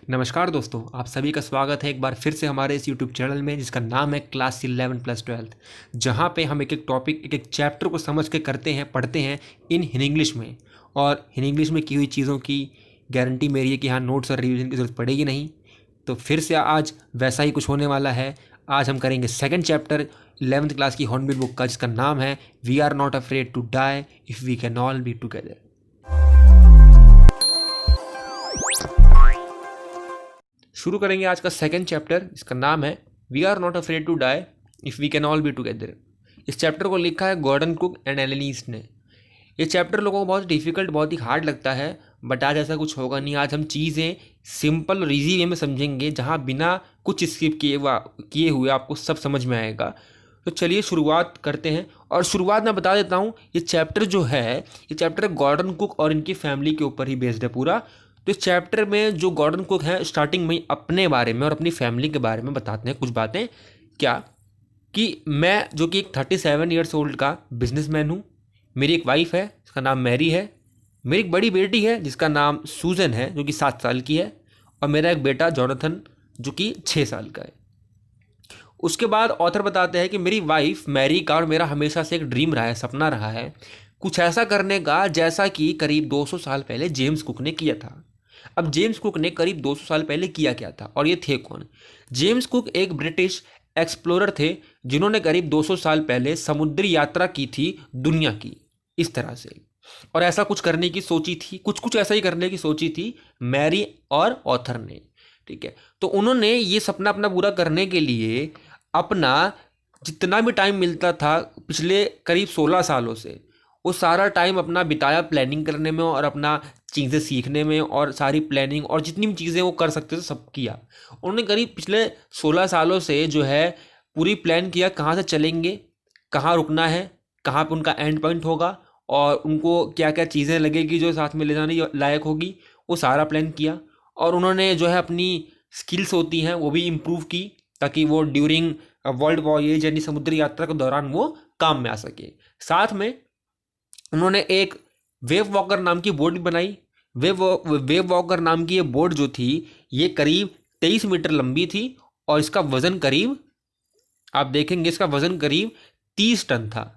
नमस्कार दोस्तों, आप सभी का स्वागत है एक बार फिर से हमारे इस यूट्यूब चैनल में जिसका नाम है क्लास 11 प्लस 12, जहाँ पे हम एक एक टॉपिक एक एक चैप्टर को समझ के करते हैं पढ़ते हैं इन इंग्लिश में। और इन इंग्लिश में की हुई चीज़ों की गारंटी मेरी है कि हाँ नोट्स और रिवीजन की ज़रूरत पड़ेगी नहीं। तो फिर से आज वैसा ही कुछ होने वाला है। आज हम करेंगे सेकेंड चैप्टर 11th क्लास की हॉर्नबिल बुक का, जिसका नाम है we are not afraid to die if we can all be together. शुरू करेंगे आज का सेकंड चैप्टर, इसका नाम है we are not afraid to die if we can all be together. इस चैप्टर को लिखा है Gordon Cook and Alan East ने। ये चैप्टर लोगों को बहुत डिफ़िकल्ट, बहुत ही हार्ड लगता है, बट आज ऐसा कुछ होगा नहीं। आज हम चीज़ें सिंपल और ईजी वे में समझेंगे, जहाँ बिना कुछ स्किप किए हुए आपको सब समझ में आएगा। तो चलिए शुरुआत करते हैं। और शुरुआत मैं बता देता हूँ, ये चैप्टर जो है, ये चैप्टर गॉर्डन कुक और इनकी फैमिली के ऊपर ही बेस्ड है पूरा। तो इस चैप्टर में जो गॉर्डन कुक है, स्टार्टिंग में अपने बारे में और अपनी फैमिली के बारे में बताते हैं कुछ बातें। क्या कि मैं जो कि एक 37 ईयर्स ओल्ड का बिजनेसमैन हूँ, मेरी एक वाइफ है जिसका नाम मैरी है, मेरी एक बड़ी बेटी है जिसका नाम सूजन है जो कि 7 साल की है, और मेरा एक बेटा जॉनथन जो कि 6 साल का है। उसके बाद ऑथर बताते हैं कि मेरी वाइफ मैरी का और मेरा हमेशा से एक ड्रीम रहा है, सपना रहा है कुछ ऐसा करने का जैसा कि करीब 200 साल पहले जेम्स कुक ने किया था। अब जेम्स कुक ने करीब 200 साल पहले किया क्या था, और ये थे कौन? जेम्स कुक एक ब्रिटिश एक्सप्लोरर थे जिन्होंने करीब 200 साल पहले समुद्री यात्रा की थी दुनिया की, इस तरह से। और ऐसा कुछ करने की सोची थी, कुछ ऐसा ही करने की सोची थी मैरी और ऑथर ने। ठीक है, तो उन्होंने ये सपना अपना पूरा करने के लिए अपना जितना भी टाइम मिलता था पिछले करीब 16 सालों से, वो सारा टाइम अपना बिताया प्लानिंग करने में और अपना चीज़ें सीखने में, और सारी प्लानिंग और जितनी भी चीज़ें वो कर सकते थे सब किया। उन्होंने करीब पिछले 16 सालों से जो है पूरी प्लान किया, कहाँ से चलेंगे, कहाँ रुकना है, कहाँ पे उनका एंड पॉइंट होगा, और उनको क्या क्या चीज़ें लगेगी जो साथ में ले जाने लायक होगी, वो सारा प्लान किया। और उन्होंने जो है अपनी स्किल्स होती हैं वो भी इम्प्रूव की, ताकि वो ड्यूरिंग वर्ल्ड वॉयेज यानी समुद्री यात्रा के दौरान वो काम में आ सके। साथ में उन्होंने एक वेव वॉकर नाम की बोट भी बनाई। वेव वॉकर नाम की ये बोट जो थी, ये करीब 23 मीटर लंबी थी, और इसका वजन करीब, आप देखेंगे इसका वजन करीब 30 टन था।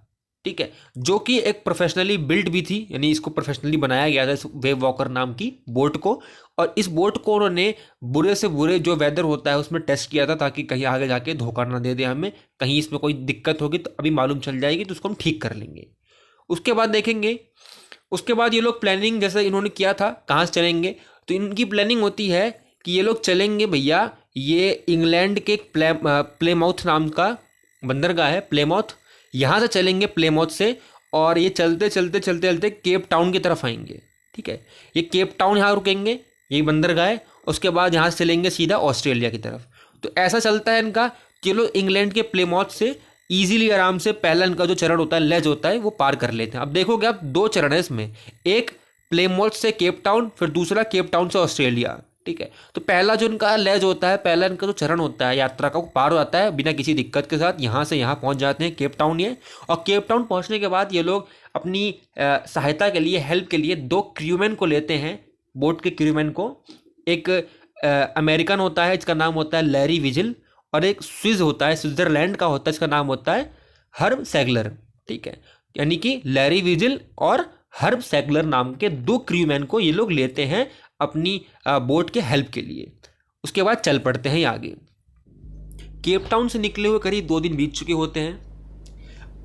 ठीक है, जो कि एक प्रोफेशनली बिल्ट भी थी, यानी इसको प्रोफेशनली बनाया गया था इस वेव वॉकर नाम की बोट को। और इस बोट को उन्होंने बुरे से बुरे जो वेदर होता है उसमें टेस्ट किया था, ताकि कहीं आगे जाके धोखा ना दे दे हमें, कहीं इसमें कोई दिक्कत होगी तो अभी मालूम चल जाएगी तो उसको हम ठीक कर लेंगे। उसके बाद देखेंगे, उसके बाद ये लोग प्लानिंग जैसे इन्होंने किया था कहाँ से चलेंगे, तो इनकी प्लानिंग होती है कि ये लोग चलेंगे भैया, ये इंग्लैंड के प्लेमाउथ नाम का बंदरगाह है, प्लेमाउथ, यहाँ से चलेंगे प्लेमाउथ से, और ये चलते चलते चलते चलते केप टाउन की तरफ आएंगे। ठीक है, ये केप टाउन यहाँ रुकेंगे, ये बंदरगाह है, उसके बाद यहाँ से चलेंगे सीधा ऑस्ट्रेलिया की तरफ। तो ऐसा चलता है इनका कि लोग इंग्लैंड के प्लेमाउथ से ईजिली आराम से पहला इनका जो चरण होता है, लेज होता है, वो पार कर लेते हैं। अब देखोगे आप 2 चरण है इसमें, एक प्लेमाउथ से केप टाउन, फिर दूसरा केप टाउन से ऑस्ट्रेलिया। ठीक है, तो पहला जो इनका लेज होता है, पहला इनका जो चरण होता है यात्रा का, वो पार हो जाता है बिना किसी दिक्कत के साथ, यहाँ से यहाँ पहुँच जाते हैं केप टाउन ये। और केप टाउन पहुँचने के बाद ये लोग अपनी सहायता के लिए, हेल्प के लिए 2 क्रूमैन को लेते हैं, बोट के क्रूमैन को। एक अमेरिकन होता है, इसका नाम होता है लैरी विजिल, और एक स्विस होता है, स्विट्जरलैंड का होता है, इसका नाम होता है हर्ब सैगलर। ठीक है, यानी कि लैरी विजिल और हर्ब सैगलर नाम के 2 क्रूमैन को ये लोग लेते हैं अपनी बोट के हेल्प के लिए। उसके बाद चल पड़ते हैं आगे। केप टाउन से निकले हुए करीब 2 दिन बीत चुके होते हैं।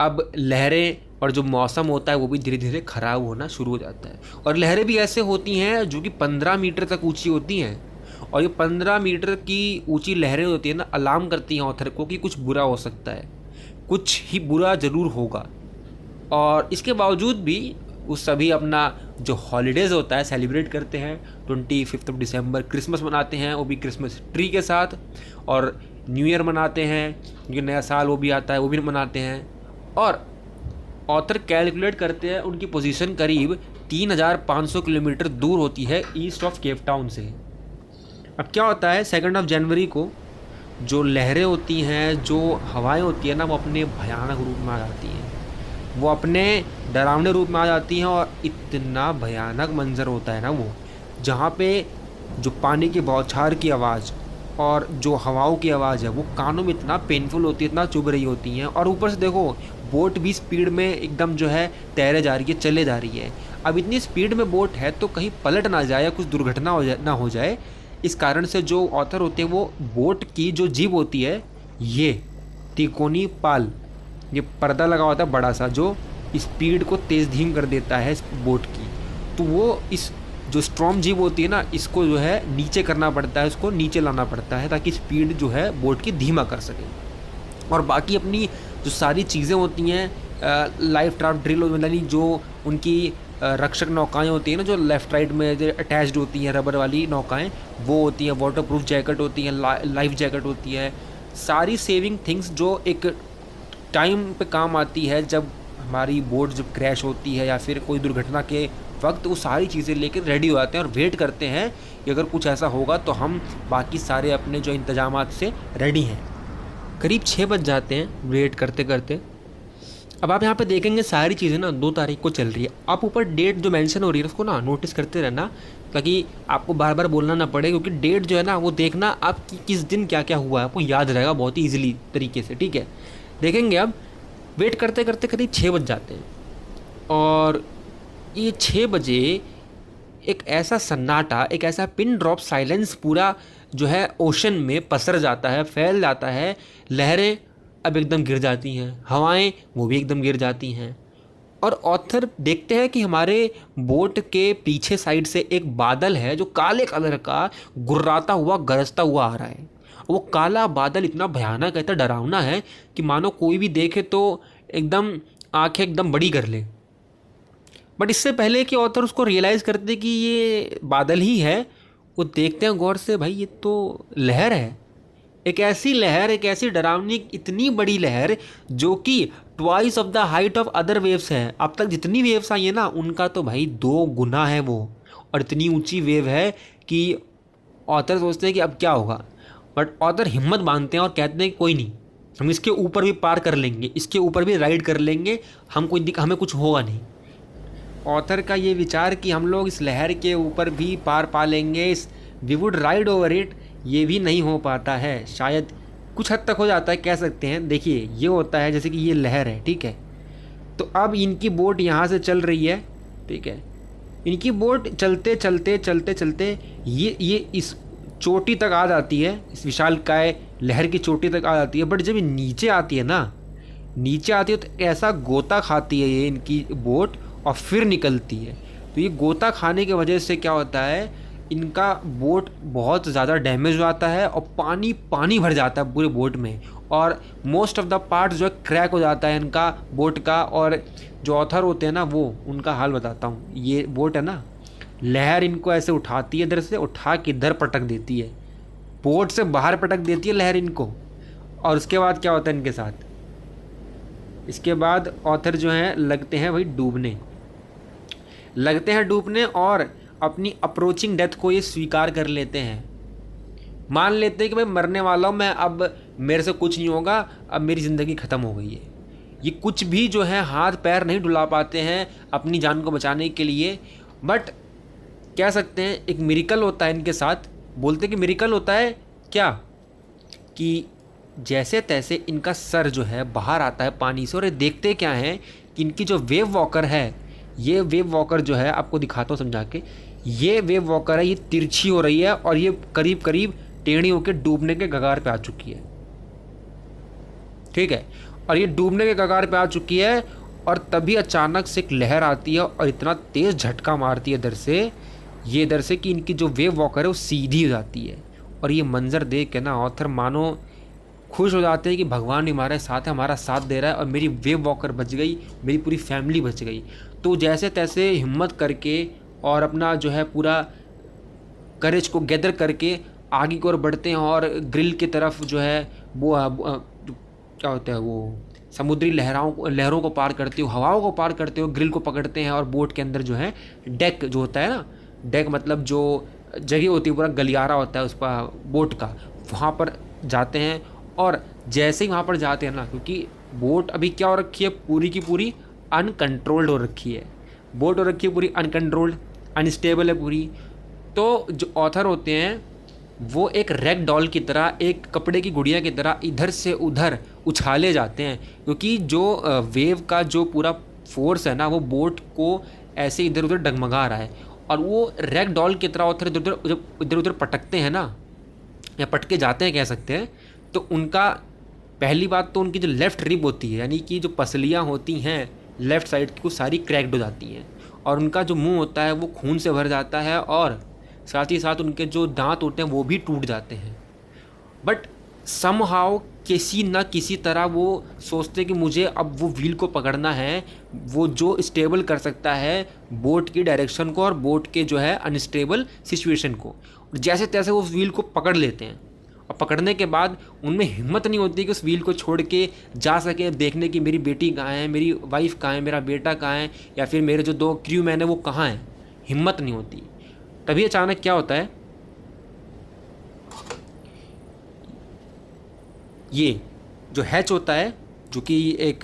अब लहरें और जो मौसम होता है वो भी धीरे धीरे ख़राब होना शुरू हो जाता है, और लहरें भी ऐसे होती हैं जो कि 15 मीटर तक ऊंची होती हैं। और ये 15 मीटर की ऊंची लहरें होती हैं ना, अलार्म करती हैं ऑथर को कि कुछ बुरा हो सकता है, कुछ ही बुरा ज़रूर होगा। और इसके बावजूद भी वो सभी अपना जो हॉलीडेज़ होता है सेलिब्रेट करते हैं। 25 दिसंबर क्रिसमस मनाते हैं, वो भी क्रिसमस ट्री के साथ, और न्यू ईयर मनाते हैं, जो नया साल वो भी आता है, वो भी मनाते हैं। और ऑथर कैलकुलेट करते हैं उनकी पोजीशन करीब 3500 किलोमीटर दूर होती है ईस्ट ऑफ केप टाउन से। अब क्या होता है, 2 जनवरी को जो लहरें होती हैं, जो हवाएं होती हैं ना, वो अपने भयानक रूप में आ जाती हैं, वो अपने डरावने रूप में आ जाती हैं। और इतना भयानक मंजर होता है ना वो, जहाँ पे जो पानी के बौछार की आवाज़ और जो हवाओं की आवाज़ है वो कानों में इतना पेनफुल होती है, इतना चुभ रही होती हैं। और ऊपर से देखो बोट भी स्पीड में एकदम जो है तैरे जा रही है, चले जा रही है। अब इतनी स्पीड में बोट है तो कहीं पलट ना जाए या कुछ दुर्घटना ना हो जाए, इस कारण से जो ऑथर होते हैं वो बोट की जो जीभ होती है, ये तिकोनी पाल, ये पर्दा लगा होता है बड़ा सा जो स्पीड को तेज़ धीम कर देता है इस बोट की। तो वो इस जो स्ट्रॉन्ग जीभ होती है ना, इसको जो है नीचे करना पड़ता है, इसको नीचे लाना पड़ता है ताकि स्पीड जो है बोट की धीमा कर सके। और बाकी अपनी जो सारी चीज़ें होती हैं, लाइफ ड्राफ्ट ड्रिल मतलब जो उनकी रक्षक नौकाएं होती हैं ना, जो लेफ़्ट राइट में जो अटैच्ड होती हैं रबर वाली नौकाएं, वो होती हैं। वाटर प्रूफ जैकेट होती है, लाइफ जैकेट होती है, सारी सेविंग थिंग्स जो एक टाइम पे काम आती है जब हमारी बोट जब क्रैश होती है या फिर कोई दुर्घटना के वक्त, वो सारी चीज़ें लेकर रेडी हो जाते हैं और वेट करते हैं कि अगर कुछ ऐसा होगा तो हम बाकी सारे अपने जो इंतजामात से रेडी हैं। करीब 6 बज जाते हैं वेट करते करते। अब आप यहाँ पे देखेंगे सारी चीज़ें ना 2 तारीख को चल रही है। आप ऊपर डेट जो मेंशन हो रही है उसको ना नोटिस करते रहना ताकि आपको बार बार बोलना ना पड़े, क्योंकि डेट जो है ना वो देखना आप किस दिन क्या क्या हुआ है आपको याद रहेगा बहुत ही ईजिली तरीके से, ठीक है। देखेंगे अब वेट करते करते करीब 6 बज जाते हैं और ये 6 बजे एक ऐसा सन्नाटा, एक ऐसा पिन ड्रॉप साइलेंस पूरा जो है ओशन में पसर जाता है, फैल जाता है। लहरें अब एकदम गिर जाती हैं, हवाएं वो भी एकदम गिर जाती हैं। और ऑथर देखते हैं कि हमारे बोट के पीछे साइड से एक बादल है जो काले कलर का गुर्राता हुआ गरजता हुआ आ रहा है। वो काला बादल इतना भयानक, इतना डरावना है कि मानो कोई भी देखे तो एकदम आंखें एकदम बड़ी कर ले। बट इससे पहले कि ऑथर उसको रियलाइज़ करते कि ये बादल ही है, वो देखते हैं गौर से, भाई ये तो लहर है। एक ऐसी लहर, एक ऐसी डरावनी इतनी बड़ी लहर जो कि twice of the height of other waves है। अब तक जितनी वेव्स आई है ना उनका तो भाई 2 गुना है वो, और इतनी ऊंची वेव है कि ऑथर सोचते हैं कि अब क्या होगा। बट ऑथर हिम्मत बांधते हैं और कहते हैं कि कोई नहीं, हम इसके ऊपर भी पार कर लेंगे, इसके ऊपर भी राइड कर लेंगे, हमें कुछ होगा नहीं। ऑथर का ये विचार कि हम लोग इस लहर के ऊपर भी पार पा लेंगे, we would ride over it, ये भी नहीं हो पाता है। शायद कुछ हद तक हो जाता है, कह सकते हैं। देखिए ये होता है जैसे कि ये लहर है, ठीक है। तो अब इनकी बोट यहाँ से चल रही है, ठीक है। इनकी बोट चलते चलते चलते चलते ये इस चोटी तक आ जाती है, इस विशालकाय लहर की चोटी तक आ जाती है। बट जब ये नीचे आती है ना, नीचे आती है तो ऐसा गोता खाती है ये इनकी बोट और फिर निकलती है। तो ये गोता खाने की वजह से क्या होता है, इनका बोट बहुत ज़्यादा डैमेज हो जाता है और पानी भर जाता है पूरे बोट में, और मोस्ट ऑफ द पार्ट जो है क्रैक हो जाता है इनका बोट का। और जो ऑथर होते हैं ना, वो उनका हाल बताता हूँ। ये बोट है ना, लहर इनको ऐसे उठाती है, इधर से उठा के इधर पटक देती है, बोट से बाहर पटक देती है लहर इनको। और उसके बाद क्या होता है इनके साथ, इसके बाद ऑथर जो हैं लगते हैं भाई डूबने और अपनी अप्रोचिंग डेथ को ये स्वीकार कर लेते हैं। मान लेते हैं कि मैं मरने वाला हूँ, मैं अब मेरे से कुछ नहीं होगा, अब मेरी ज़िंदगी ख़त्म हो गई है। ये कुछ भी जो है हाथ पैर नहीं डुला पाते हैं अपनी जान को बचाने के लिए। बट कह सकते हैं एक मिरेकल होता है इनके साथ। बोलते कि मिरेकल होता है क्या, कि जैसे तैसे इनका सर जो है बाहर आता है पानी से, और ये देखते क्या हैं कि इनकी जो वेव वॉकर है, ये वेव वॉकर जो है आपको दिखाता हूँ समझा के, ये वेव वॉकर है, ये तिरछी हो रही है और ये करीब करीब टेढ़ी होकर डूबने के कगार पे आ चुकी है, ठीक है। और ये डूबने के कगार पे आ चुकी है और तभी अचानक से एक लहर आती है और इतना तेज़ झटका मारती है इधर से कि इनकी जो वेव वॉकर है वो सीधी हो जाती है। और ये मंजर देख के ना ऑथर मानो खुश हो जाते हैं कि भगवान हमारे साथ है, हमारा साथ दे रहा है और मेरी वेव वॉकर बच गई, मेरी पूरी फैमिली बच गई। तो जैसे तैसे हिम्मत करके और अपना जो है पूरा करेज को गैदर करके आगे की ओर बढ़ते हैं और ग्रिल की तरफ जो है वो क्या होता है, वो समुद्री लहरों को पार करते हो, हवाओं को पार करते हो, ग्रिल को पकड़ते हैं और बोट के अंदर जो है डेक जो होता है ना, डेक मतलब जो जगह होती है, पूरा गलियारा होता है उसका बोट का, वहाँ पर जाते हैं। और जैसे ही वहाँ पर जाते हैं ना, क्योंकि बोट अभी क्या हो रखी है, पूरी की पूरी अनकंट्रोल्ड हो रखी है, बोट हो रखी है पूरी अनकंट्रोल्ड, अनस्टेबल है पूरी। तो जो ऑथर होते हैं वो एक रैग डॉल की तरह, एक कपड़े की गुड़िया की तरह इधर से उधर उछाले जाते हैं, क्योंकि जो वेव का जो पूरा फोर्स है ना वो बोट को ऐसे इधर उधर डगमगा रहा है, और वो रैग डॉल की तरह ऑथर इधर उधर पटकते हैं ना, या पटके जाते हैं कह सकते हैं। तो उनका पहली बात तो उनकी जो लेफ़्ट रिब होती है, यानी कि जो पसलियाँ होती हैं लेफ़्ट साइड की, वो सारी क्रैक्ड हो जाती हैं, और उनका जो मुंह होता है वो खून से भर जाता है, और साथ ही साथ उनके जो दांत होते हैं वो भी टूट जाते हैं। बट समहाउ किसी न किसी तरह वो सोचते हैं कि मुझे अब वो व्हील को पकड़ना है, वो जो स्टेबल कर सकता है बोट की डायरेक्शन को और बोट के जो है अनस्टेबल सिचुएशन को। जैसे तैसे वो उस व्हील को पकड़ लेते हैं, और पकड़ने के बाद उनमें हिम्मत नहीं होती कि उस व्हील को छोड़ के जा सके, देखने की मेरी बेटी कहाँ है, मेरी वाइफ कहाँ है, मेरा बेटा कहाँ है, या फिर मेरे जो 2 क्रू मैन है वो कहाँ हैं। हिम्मत नहीं होती। तभी अचानक क्या होता है, ये जो हैच होता है, जो कि एक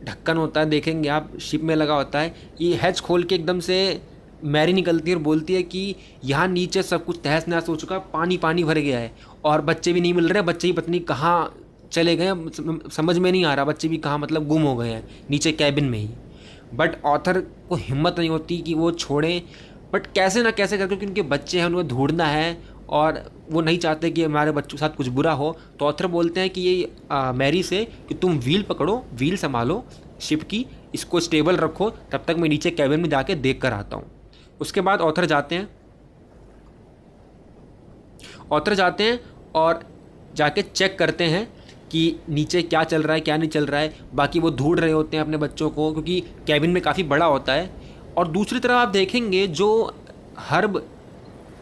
ढक्कन होता है, देखेंगे आप शिप में लगा होता है, ये हैच खोल के एकदम से मैरी निकलती है और बोलती है कि यहाँ नीचे सब कुछ तहस नहस हो चुका है, पानी पानी भर गया है, और बच्चे भी नहीं मिल रहे, बच्चे ही पत्नी कहाँ चले गए समझ में नहीं आ रहा, बच्चे भी कहाँ मतलब गुम हो गए हैं नीचे कैबिन में ही। बट ऑथर को हिम्मत नहीं होती कि वो छोड़ें, बट कैसे ना कैसे करके, क्योंकि उनके बच्चे हैं, उन्हें ढूंढना है, और वो नहीं चाहते कि हमारे बच्चों के साथ कुछ बुरा हो। तो ऑथर बोलते हैं कि ये मैरी से कि तुम व्हील पकड़ो, व्हील संभालो शिप की, इसको स्टेबल रखो, तब तक मैं नीचे कैबिन में जाके देख कर आता हूँ। उसके बाद ऑथर जाते हैं और जाके चेक करते हैं कि नीचे क्या चल रहा है क्या नहीं चल रहा है। बाकी वो ढूंढ रहे होते हैं अपने बच्चों को, क्योंकि कैबिन में काफ़ी बड़ा होता है। और दूसरी तरफ आप देखेंगे जो हर्ब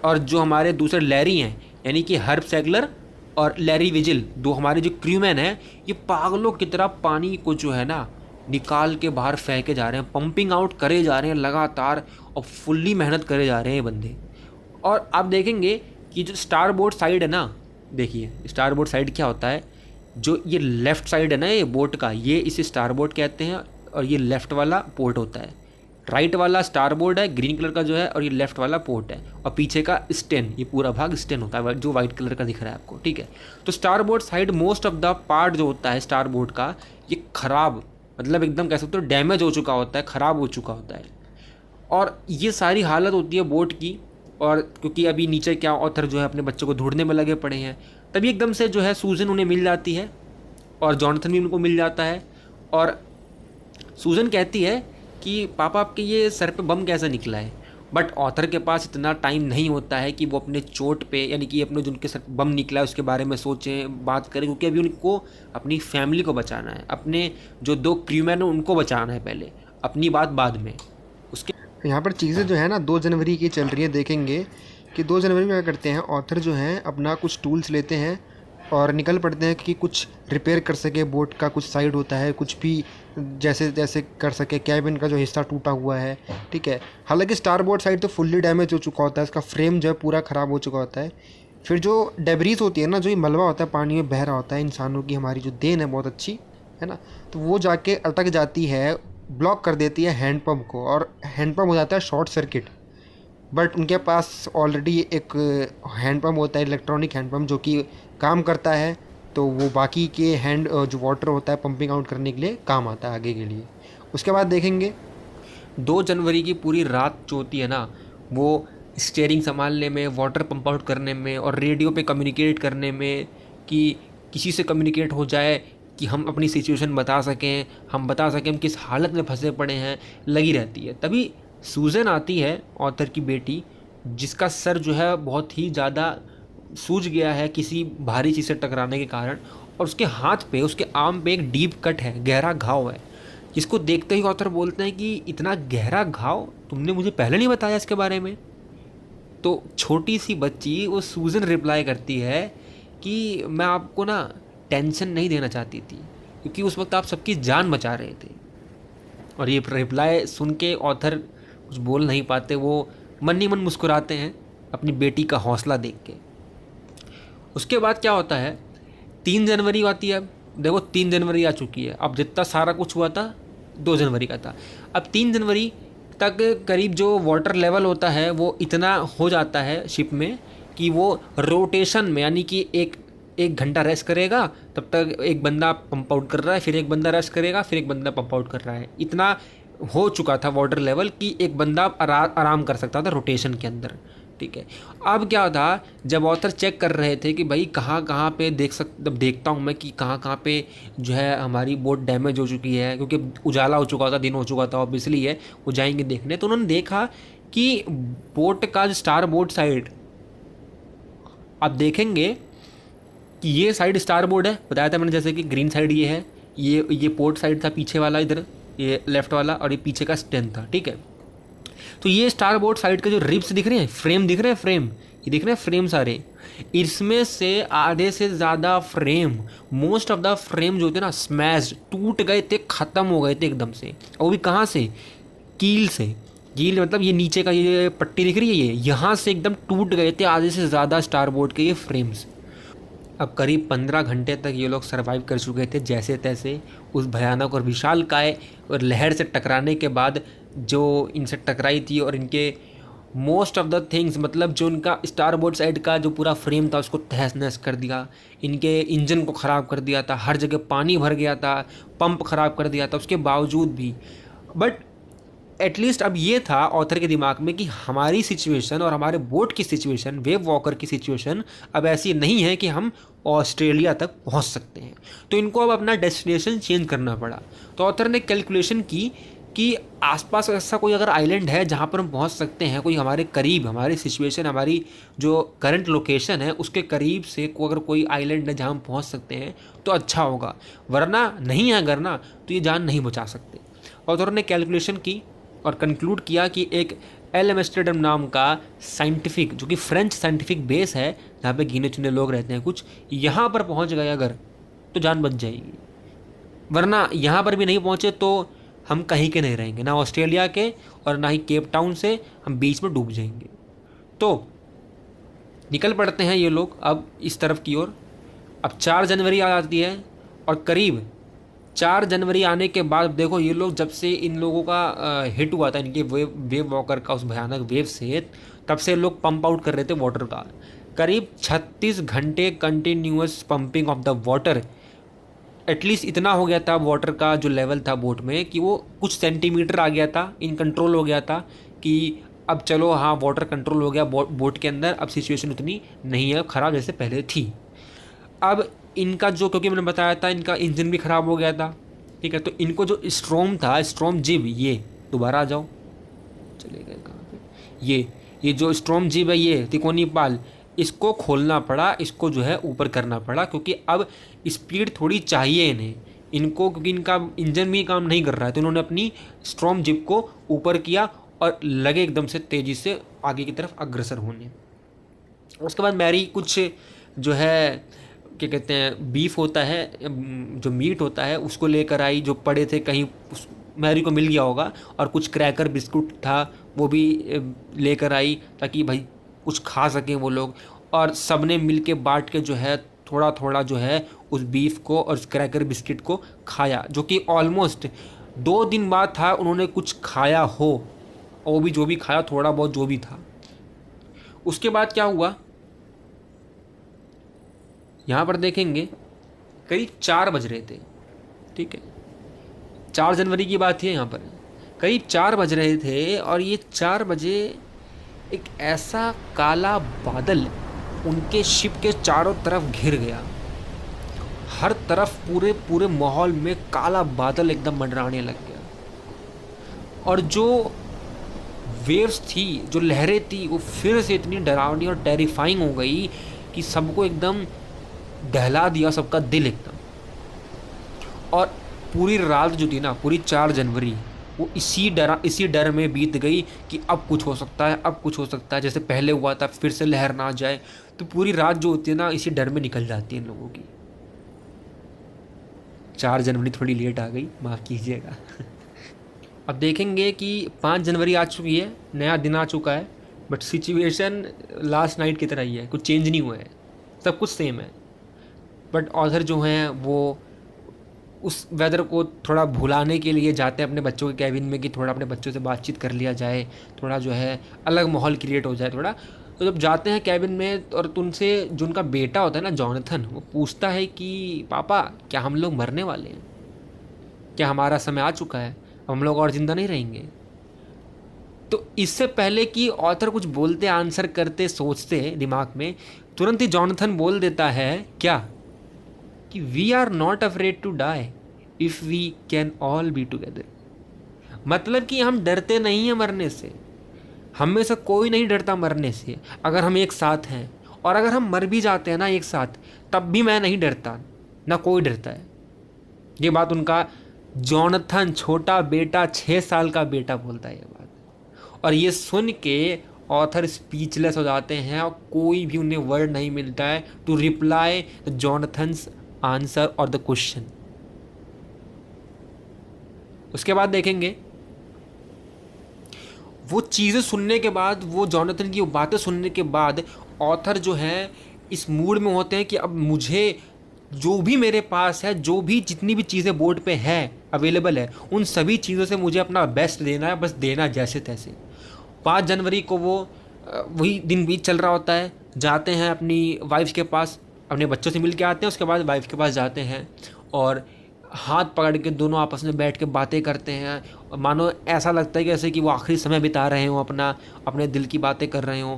और जो हमारे दूसरे लैरी हैं, यानी कि हर्ब सैगलर और लैरी विजिल, 2 हमारे जो क्रूमैन हैं, ये पागलों की तरह पानी को जो है ना निकाल के बाहर फेंके जा रहे हैं, पंपिंग आउट करे जा रहे हैं लगातार, और फुल्ली मेहनत करे जा रहे हैं ये बंदे। और आप देखेंगे कि जो स्टारबोर्ड साइड है ना, देखिए स्टारबोर्ड साइड क्या होता है, जो ये लेफ़्ट साइड है ना ये बोट का, ये इसे स्टारबोर्ड कहते हैं, और ये लेफ़्ट वाला पोर्ट होता है। राइट वाला स्टारबोर्ड है ग्रीन कलर का जो है, और ये लेफ़्ट वाला पोर्ट है, और पीछे का स्टेन, ये पूरा भाग स्टेन होता है जो वाइट कलर का दिख रहा है आपको, ठीक है। तो starboard side most of the part जो होता है स्टारबोर्ड का, ये ख़राब, मतलब एकदम कह सकते हो डैमेज हो चुका होता है, ख़राब हो चुका होता है। और ये सारी हालत होती है बोट की। और क्योंकि अभी नीचे क्या ऑथर जो है अपने बच्चों को ढूंढने में लगे पड़े हैं, तभी एकदम से जो है सूजन उन्हें मिल जाती है, और जॉनथन भी उनको मिल जाता है। और सूजन कहती है कि पापा आपके ये सर पे बम कैसे निकला है। बट ऑथर के पास इतना टाइम नहीं होता है कि वो अपने चोट पे, यानी कि अपने जो उनके सर बम निकला है उसके बारे में सोचें, बात करें, क्योंकि अभी उनको अपनी फैमिली को बचाना है, अपने जो 2 क्रूमैन हैं उनको बचाना है पहले, अपनी बात बाद में। उसके यहाँ पर चीज़ें जो है ना 2 जनवरी की चल रही है। देखेंगे कि 2 जनवरी में क्या करते हैं, ऑथर जो हैं अपना कुछ टूल्स लेते हैं और निकल पड़ते हैं कि कुछ रिपेयर कर सके, बोट का कुछ साइड होता है, कुछ भी जैसे तैसे कर सके, कैबिन का जो हिस्सा टूटा हुआ है, ठीक है। हालांकि स्टारबोर्ड साइड तो फुल्ली डैमेज हो चुका होता है, इसका फ्रेम जो है पूरा ख़राब हो चुका होता है। फिर जो डेब्रीज होती है ना, जो ये मलबा होता है पानी में बह रहा होता है, इंसानों की हमारी जो देन है बहुत अच्छी है ना, तो वो जाके अटक जाती है, ब्लॉक कर देती है हैंडपम्प को, और हैंडपम्प हो जाता है शॉर्ट सर्किट। बट उनके पास ऑलरेडी एक हैंडपम्प होता है, इलेक्ट्रॉनिक हैंडपम्प, जो कि काम करता है, तो वो बाकी के हैंड जो वाटर होता है पंपिंग आउट करने के लिए काम आता है आगे के लिए। उसके बाद देखेंगे 2 जनवरी की पूरी रात जो होती है ना, वो स्टीयरिंग संभालने में, वाटर पंप आउट करने में, और रेडियो पे कम्युनिकेट करने में, कि किसी से कम्युनिकेट हो जाए कि हम अपनी सिचुएशन बता सकें, हम बता सकें हम किस हालत में फंसे पड़े हैं, लगी रहती है। तभी सूजन आती है ऑथर की बेटी, जिसका सर जो है बहुत ही ज़्यादा सूज गया है किसी भारी चीज़ से टकराने के कारण, और उसके हाथ पे, उसके आर्म पे एक डीप कट है, गहरा घाव है, जिसको देखते ही ऑथर बोलते हैं कि इतना गहरा घाव तुमने मुझे पहले नहीं बताया इसके बारे में। तो छोटी सी बच्ची वो सूजन रिप्लाई करती है कि मैं आपको ना टेंशन नहीं देना चाहती थी, क्योंकि उस वक्त आप सबकी जान बचा रहे थे। और ये रिप्लाई सुन के ऑथर कुछ बोल नहीं पाते, वो मन ही मन मुस्कुराते हैं अपनी बेटी का हौसला देख के। उसके बाद क्या होता है, 3 जनवरी आती है। अब देखो 3 जनवरी आ चुकी है, अब जितना सारा कुछ हुआ था 2 जनवरी का था, अब 3 जनवरी तक करीब जो वाटर लेवल होता है वो इतना हो जाता है शिप में कि वो रोटेशन में, यानी कि एक घंटा रेस्ट करेगा, तब तक एक बंदा पंप आउट कर रहा है, फिर एक बंदा रेस्ट करेगा, फिर एक बंदा पंप आउट कर रहा है। इतना हो चुका था वाटर लेवल कि एक बंदा आराम कर सकता था रोटेशन के अंदर। ठीक है, अब क्या था, जब ऑथर चेक कर रहे थे कि भाई कहाँ कहाँ पे देखता हूँ मैं कि कहाँ कहाँ पे जो है हमारी बोट डैमेज हो चुकी है, क्योंकि उजाला हो चुका था, दिन हो चुका था ऑब्वियसली है, वो जाएंगे देखने। तो उन्होंने देखा कि बोट का जो स्टार बोट साइड, आप देखेंगे कि ये साइड स्टार बोर्ड है, बताया था मैंने जैसे कि ग्रीन साइड ये है, ये पोर्ट साइड था पीछे वाला, इधर ये लेफ्ट वाला, और ये पीछे का स्टेन था। ठीक है, तो ये स्टार बोर्ड साइड के जो रिब्स दिख रहे हैं, फ्रेम दिख रहे हैं, फ्रेम ये दिख रहे हैं, फ्रेम सारे, इसमें से आधे से ज़्यादा frame, most of the frame जो थे ना स्मैश, टूट गए थे, ख़त्म हो गए थे एकदम से। और वो भी कहाँ से, कील से। कील मतलब ये नीचे का ये पट्टी दिख रही है, ये यहाँ से एकदम टूट गए थे आधे से ज़्यादा स्टार बोर्ड के ये फ्रेम्स। अब करीब 15 घंटे तक ये लोग सरवाइव कर चुके थे जैसे तैसे उस भयानक और विशालकाय और लहर से टकराने के बाद, जो इनसे टकराई थी, और इनके मोस्ट ऑफ द थिंग्स, मतलब जो उनका स्टार बोर्ड साइड का जो पूरा फ्रेम था उसको तहस नहस कर दिया, इनके इंजन को ख़राब कर दिया था, हर जगह पानी भर गया था, पंप ख़राब कर दिया था। उसके बावजूद भी बट एटलीस्ट अब ये था ऑथर के दिमाग में कि हमारी सिचुएशन और हमारे बोट की सिचुएशन, वेव वॉकर की सिचुएशन अब ऐसी नहीं है कि हम ऑस्ट्रेलिया तक पहुंच सकते हैं। तो इनको अब अपना डेस्टिनेशन चेंज करना पड़ा। तो ऑथर ने कैलकुलेशन की कि आसपास ऐसा कोई अगर आइलैंड है जहाँ पर हम पहुँच सकते हैं, कोई हमारे करीब, हमारी सिचुएशन, हमारी जो करंट लोकेशन है उसके करीब से अगर कोई आइलैंड है जहाँ हम पहुँच सकते हैं तो अच्छा होगा, वरना नहीं है अगर ना तो ये जान नहीं बचा सकते। ऑथर ने कैलकुलेशन की और कंक्लूड किया कि एक एल एम्स्टर्डम नाम का साइंटिफिक, जो कि फ्रेंच साइंटिफिक बेस है जहाँ पे गिने चुने लोग रहते हैं कुछ, यहाँ पर पहुँच गए अगर तो जान बच जाएगी, वरना यहाँ पर भी नहीं पहुँचे तो हम कहीं के नहीं रहेंगे, ना ऑस्ट्रेलिया के और ना ही केप टाउन से, हम बीच में डूब जाएंगे। तो निकल पड़ते हैं ये लोग अब इस तरफ की ओर। अब 4 जनवरी आ जाती है और करीब 4 जनवरी आने के बाद देखो ये लोग, जब से इन लोगों का हिट हुआ था इनके वेव वॉकर का उस भयानक वेव से, तब से लोग पंप आउट कर रहे थे वाटर का। करीब 36 घंटे continuous pumping of the water. At least इतना हो गया था वाटर का जो लेवल था बोट में कि वो कुछ सेंटीमीटर आ गया था, इन कंट्रोल हो गया था कि अब चलो हाँ वाटर कंट्रोल हो गया बोट के अंदर, अब सिचुएशन उतनी नहीं है ख़राब जैसे पहले थी। अब इनका जो, क्योंकि मैंने बताया था इनका इंजन भी ख़राब हो गया था, ठीक है, तो इनको जो स्ट्रॉम था, स्ट्रॉम जिब, ये दोबारा आ जाओ, चले गए कहाँ पे, ये जो स्ट्रॉम जिब है, ये तिकोनी पाल, इसको खोलना पड़ा, इसको जो है ऊपर करना पड़ा, क्योंकि अब स्पीड थोड़ी चाहिए इनको, क्योंकि इनका इंजन भी काम नहीं कर रहा है। तो इन्होंने अपनी स्ट्रॉम जिब को ऊपर किया और लगे एकदम से तेज़ी से आगे की तरफ अग्रसर होने। उसके बाद मैरी कुछ जो है क्या कहते हैं, बीफ होता है, जो मीट होता है, उसको लेकर आई, जो पड़े थे कहीं, मैरी को मिल गया होगा, और कुछ क्रैकर बिस्कुट था वो भी लेकर आई ताकि भाई कुछ खा सकें वो लोग। और सब ने मिल के बाँट के जो है थोड़ा थोड़ा जो है उस बीफ को और उस क्रैकर बिस्किट को खाया, जो कि ऑलमोस्ट 2 दिन बाद था उन्होंने कुछ खाया हो, और वो भी जो भी खाया थोड़ा बहुत जो भी था। उसके बाद क्या हुआ यहाँ पर देखेंगे, करीब 4 बज रहे थे, ठीक है, 4 जनवरी की बात है, यहाँ पर करीब 4 बज रहे थे, और ये 4 बजे एक ऐसा काला बादल उनके शिप के चारों तरफ घिर गया। हर तरफ पूरे माहौल में काला बादल एकदम मंडराने लग गया, और जो वेव्स थी, जो लहरें थी, वो फिर से इतनी डरावनी और टेरिफाइंग हो गई कि सबको एकदम दहला दिया, सबका दिल एकदम। और पूरी रात जो थी ना, पूरी 4 जनवरी, वो इसी डर में बीत गई कि अब कुछ हो सकता है, अब कुछ हो सकता है, जैसे पहले हुआ था, फिर से लहर ना आ जाए। तो पूरी रात जो होती है ना, इसी डर में निकल जाती है इन लोगों की। 4 जनवरी थोड़ी लेट आ गई, माफ़ कीजिएगा। अब देखेंगे कि 5 जनवरी आ चुकी है, नया दिन आ चुका है, बट सिचुएशन लास्ट नाइट की तरह ही है, कुछ चेंज नहीं हुआ है, सब कुछ सेम है। बट ऑथर जो हैं वो उस वेदर को थोड़ा भुलाने के लिए जाते हैं अपने बच्चों के कैबिन में कि थोड़ा अपने बच्चों से बातचीत कर लिया जाए, थोड़ा जो है अलग माहौल क्रिएट हो जाए थोड़ा। तो जब जाते हैं कैबिन में और तो उनसे जो उनका बेटा होता है ना जॉनथन, वो पूछता है कि पापा क्या हम लोग मरने वाले हैं, क्या हमारा समय आ चुका है, हम लोग और ज़िंदा नहीं रहेंगे। तो इससे पहले कि ऑथर कुछ बोलते, आंसर करते, सोचते दिमाग में, तुरंत ही जॉनथन बोल देता है क्या कि we are not afraid to die if we can all be together. मतलब कि हम डरते नहीं हैं मरने से, हम में से कोई नहीं डरता मरने से अगर हम एक साथ हैं। और अगर हम मर भी जाते हैं ना एक साथ, तब भी मैं नहीं डरता, ना कोई डरता है। ये बात उनका जॉनथन, छोटा बेटा, 6 साल का बेटा बोलता है ये बात। और ये सुन के ऑथर स्पीचलेस हो जाते हैं और कोई भी उन्हें वर्ड नहीं मिलता है टू रिप्लाई जॉनथन्स आंसर और द क्वेश्चन। उसके बाद देखेंगे वो चीज़ें सुनने के बाद, वो जॉनथन की वो बातें सुनने के बाद ऑथर जो है इस मूड में होते हैं कि अब मुझे जो भी मेरे पास है, जो भी जितनी भी चीज़ें बोर्ड पे है अवेलेबल है, उन सभी चीज़ों से मुझे अपना बेस्ट देना है, बस देना जैसे तैसे। 5 जनवरी को वो वही दिन बीत चल रहा होता है, जाते हैं अपनी वाइफ के पास, अपने बच्चों से मिल के आते हैं। उसके बाद वाइफ के पास जाते हैं और हाथ पकड़ के दोनों आपस में बैठ के बातें करते हैं। मानो ऐसा लगता है कि जैसे कि वो आखिरी समय बिता रहे हों, अपने दिल की बातें कर रहे हों।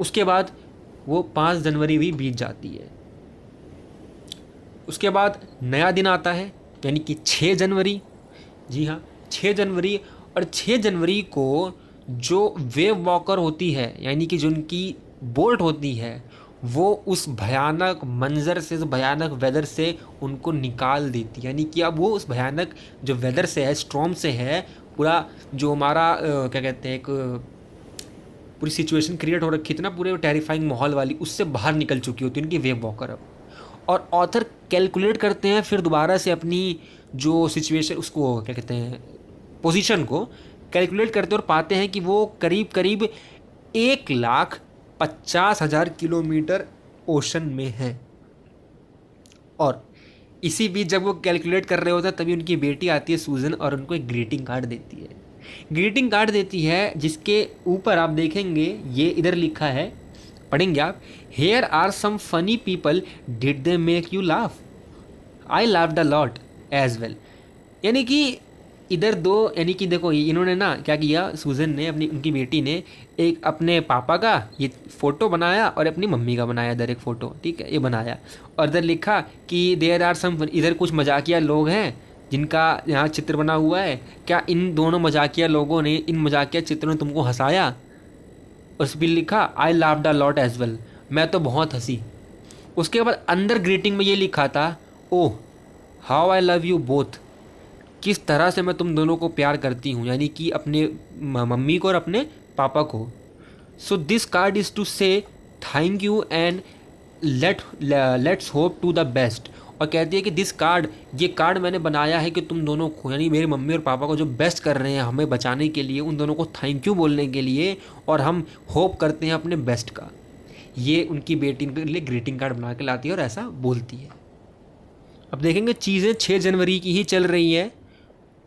उसके बाद वो 5 जनवरी भी बीत जाती है। उसके बाद नया दिन आता है, यानी कि 6 जनवरी। जी हाँ, 6 जनवरी। और 6 जनवरी को जो वेव वॉकर होती है, यानी कि जो उनकी बोट होती है, वो उस भयानक मंजर से, उस भयानक वेदर से उनको निकाल देती है। यानी कि अब वो उस भयानक जो वेदर से है, स्टॉर्म से है, पूरा जो हमारा क्या कहते हैं, एक पूरी सिचुएशन क्रिएट हो रखी थी ना, पूरे टेरिफाइंग माहौल वाली, उससे बाहर निकल चुकी होती है उनकी वेव वॉकर अब। और ऑथर कैलकुलेट करते हैं फिर दोबारा से अपनी जो सिचुएशन, उसको क्या कहते हैं, पोजीशन को कैलकुलेट करते हैं और पाते हैं कि वो करीब करीब 1,50,000 किलोमीटर ओशन में है। और इसी बीच जब वो कैलकुलेट कर रहे होते हैं तभी उनकी बेटी आती है सूजन और उनको एक ग्रीटिंग कार्ड देती है। ग्रीटिंग कार्ड देती है जिसके ऊपर आप देखेंगे ये इधर लिखा है, पढ़ेंगे आप, here are some funny people, did they make you laugh, I laughed a lot as well. यानी कि इधर दो, यानी कि देखो इन्होंने ना क्या किया, सूजन ने, अपनी उनकी बेटी ने एक अपने पापा का ये फ़ोटो बनाया और अपनी मम्मी का बनाया इधर एक फ़ोटो, ठीक है, ये बनाया। और इधर लिखा कि देयर आर सम, इधर कुछ मजाकिया लोग हैं जिनका यहाँ चित्र बना हुआ है, क्या इन दोनों मजाकिया लोगों ने, इन मजाकिया चित्रों ने तुमको हंसाया। उस पर लिखा I laughed a lot as well, मैं तो बहुत हंसी। उसके बाद अंदर ग्रीटिंग में ये लिखा था, oh how I love you both, किस तरह से मैं तुम दोनों को प्यार करती हूँ, यानी कि अपने मम्मी को और अपने पापा को। So this card is to say thank you and let's hope to the best. और कहती है कि दिस कार्ड, ये कार्ड मैंने बनाया है कि तुम दोनों को, यानी मेरी मम्मी और पापा को जो बेस्ट कर रहे हैं हमें बचाने के लिए, उन दोनों को थैंक यू बोलने के लिए, और हम होप करते हैं अपने बेस्ट का। ये उनकी बेटी के लिए ग्रीटिंग कार्ड बना के लाती है और ऐसा बोलती है। अब देखेंगे चीज़ें 6 जनवरी की ही चल रही है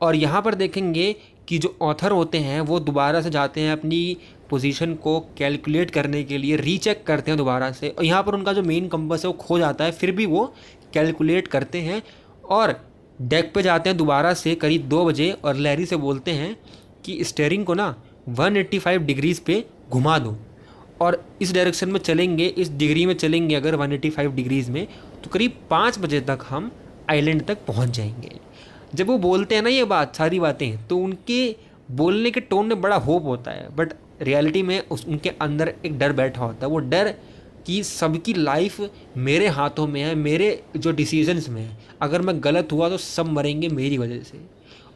और यहाँ पर देखेंगे कि जो ऑथर होते हैं वो दोबारा से जाते हैं अपनी पोजीशन को कैलकुलेट करने के लिए, रीचेक करते हैं दोबारा से। और यहाँ पर उनका जो मेन कंपास है वो खो जाता है, फिर भी वो कैलकुलेट करते हैं और डेक पे जाते हैं दोबारा से करीब 2 बजे और लैरी से बोलते हैं कि स्टीयरिंग को ना 185 डिग्रीज़ पे घुमा दो और इस डायरेक्शन में चलेंगे, इस डिग्री में चलेंगे अगर 185 डिग्रीज़ में, तो करीब 5 बजे तक हम आइलैंड तक पहुंच जाएंगे। जब वो बोलते हैं ना ये बात, सारी बातें, तो उनके बोलने के टोन में बड़ा होप होता है, बट रियलिटी में उनके अंदर एक डर बैठा होता है। वो डर कि सबकी लाइफ मेरे हाथों में है, मेरे जो डिसीजंस में है, अगर मैं गलत हुआ तो सब मरेंगे मेरी वजह से।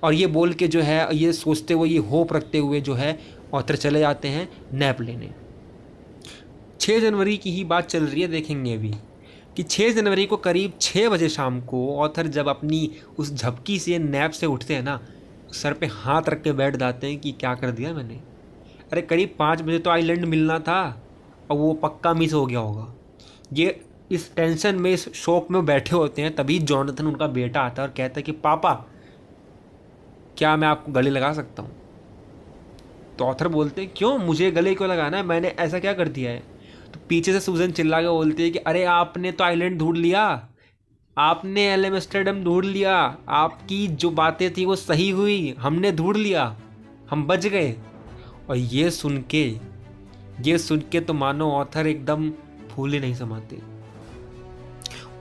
और ये बोल के जो है, ये सोचते हुए, ये होप रखते हुए जो है ऑथर चले जाते हैं नैप लेने। 6 जनवरी की ही बात चल रही है, देखेंगे अभी कि 6 जनवरी को करीब 6 बजे शाम को ऑथर जब अपनी उस झपकी से नैप से उठते हैं ना, सर पे हाथ रख के बैठ जाते हैं कि क्या कर दिया मैंने। अरे करीब 5 बजे तो आइलैंड मिलना था और वो पक्का मिस हो गया होगा। ये इस टेंशन में, इस शौक में बैठे होते हैं, तभी जॉनथन उनका बेटा आता है और कहता है कि पापा क्या मैं आपको गले लगा सकता हूँ। तो ऑथर बोलते हैं क्यों, मुझे गले क्यों लगाना है, मैंने ऐसा क्या कर दिया है। तो पीछे से सूजन चिल्ला के बोलती है कि अरे आपने तो आइलैंड ढूंढ लिया, आपने एल एम्स्टर्डम ढूंढ लिया, आपकी जो बातें थी वो सही हुई, हमने ढूंढ लिया, हम बच गए। और ये सुन के तो मानो ऑथर एकदम फूले नहीं समाते।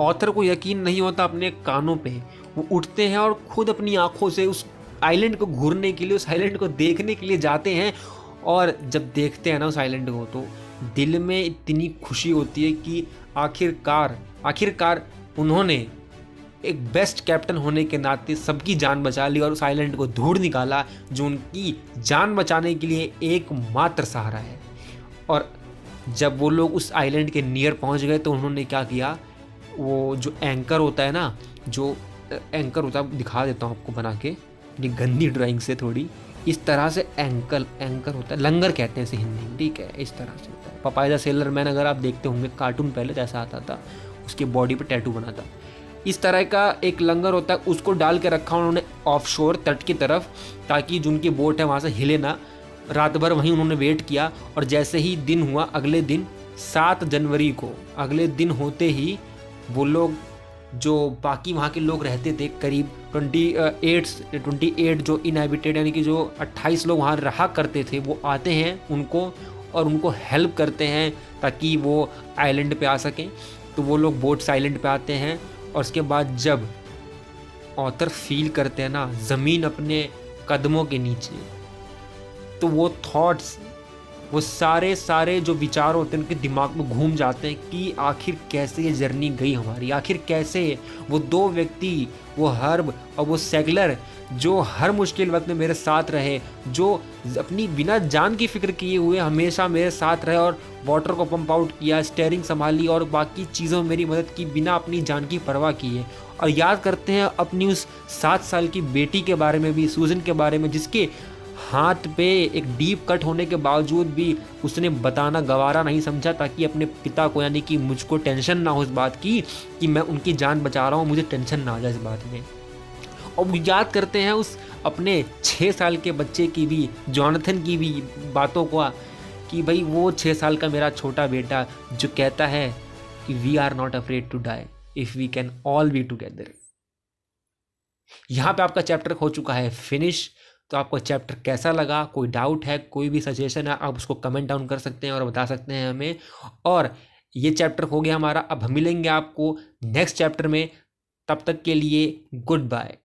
ऑथर को यकीन नहीं होता अपने कानों पे। वो उठते हैं और खुद अपनी आंखों से उस आइलैंड को घूरने के लिए, उस आइलैंड को देखने के लिए जाते हैं। और जब देखते हैं ना उस आइलैंड को, तो दिल में इतनी खुशी होती है कि आखिरकार उन्होंने एक बेस्ट कैप्टन होने के नाते सबकी जान बचा ली और उस आइलैंड को ढूंढ निकाला जो उनकी जान बचाने के लिए एकमात्र सहारा है। और जब वो लोग उस आइलैंड के नियर पहुंच गए तो उन्होंने क्या किया, वो जो एंकर होता है ना, जो एंकर होता है, दिखा देता हूँ आपको बना के, ये गंदी ड्राइंग से थोड़ी, इस तरह से एंकर होता है, लंगर कहते हैं इसे हिंदी में, ठीक है, इस तरह से होता है। पपाया द सेलर मैन अगर आप देखते होंगे कार्टून पहले जैसा आता था, उसके बॉडी पे टैटू बना था, इस तरह का एक लंगर होता है, उसको डाल के रखा उन्होंने ऑफशोर तट की तरफ, ताकि जो उनकी बोट है वहाँ से हिले ना। रात भर वहीं उन्होंने वेट किया और जैसे ही दिन हुआ, अगले दिन 7 जनवरी को, अगले दिन होते ही वो लोग, जो बाकी वहाँ के लोग रहते थे, करीब 28 जो इनहैबिटेड यानी कि जो 28 लोग वहाँ रहा करते थे, वो आते हैं उनको हेल्प करते हैं ताकि वो आइलैंड पे आ सकें। तो वो लोग बोट से आइलैंड पे आते हैं और उसके बाद जब ऑथर फील करते हैं ना ज़मीन अपने कदमों के नीचे, तो वो थॉट्स, वो सारे जो विचार होते हैं उनके दिमाग में घूम जाते हैं कि आखिर कैसे ये जर्नी गई हमारी, आखिर कैसे वो 2 व्यक्ति, वो हर्ब और वो सेगलर, जो हर मुश्किल वक्त में मेरे साथ रहे, जो अपनी बिना जान की फिक्र किए हुए हमेशा मेरे साथ रहे और वाटर को पंप आउट किया, स्टीयरिंग संभाली और बाकी चीज़ों में मेरी मदद की बिना अपनी जान की परवाह किए। और याद करते हैं अपनी उस 7 साल की बेटी के बारे में भी, सूजन के बारे में, जिसके हाथ पे एक डीप कट होने के बावजूद भी उसने बताना गवारा नहीं समझा, ताकि अपने पिता को यानी कि मुझको टेंशन ना हो इस बात की कि मैं उनकी जान बचा रहा हूँ, मुझे टेंशन ना आ जाए इस बात में। और याद करते हैं उस अपने 6 साल के बच्चे की भी, जॉनथन की भी बातों को, कि भाई वो 6 साल का मेरा छोटा बेटा जो कहता है कि we are not afraid to die if we can all be together. यहाँ पे आपका चैप्टर हो चुका है फिनिश। तो आपको चैप्टर कैसा लगा, कोई डाउट है, कोई भी सजेशन है, आप उसको कमेंट डाउन कर सकते हैं और बता सकते हैं हमें। और ये चैप्टर हो गया हमारा, अब हम मिलेंगे आपको नेक्स्ट चैप्टर में, तब तक के लिए गुड बाय।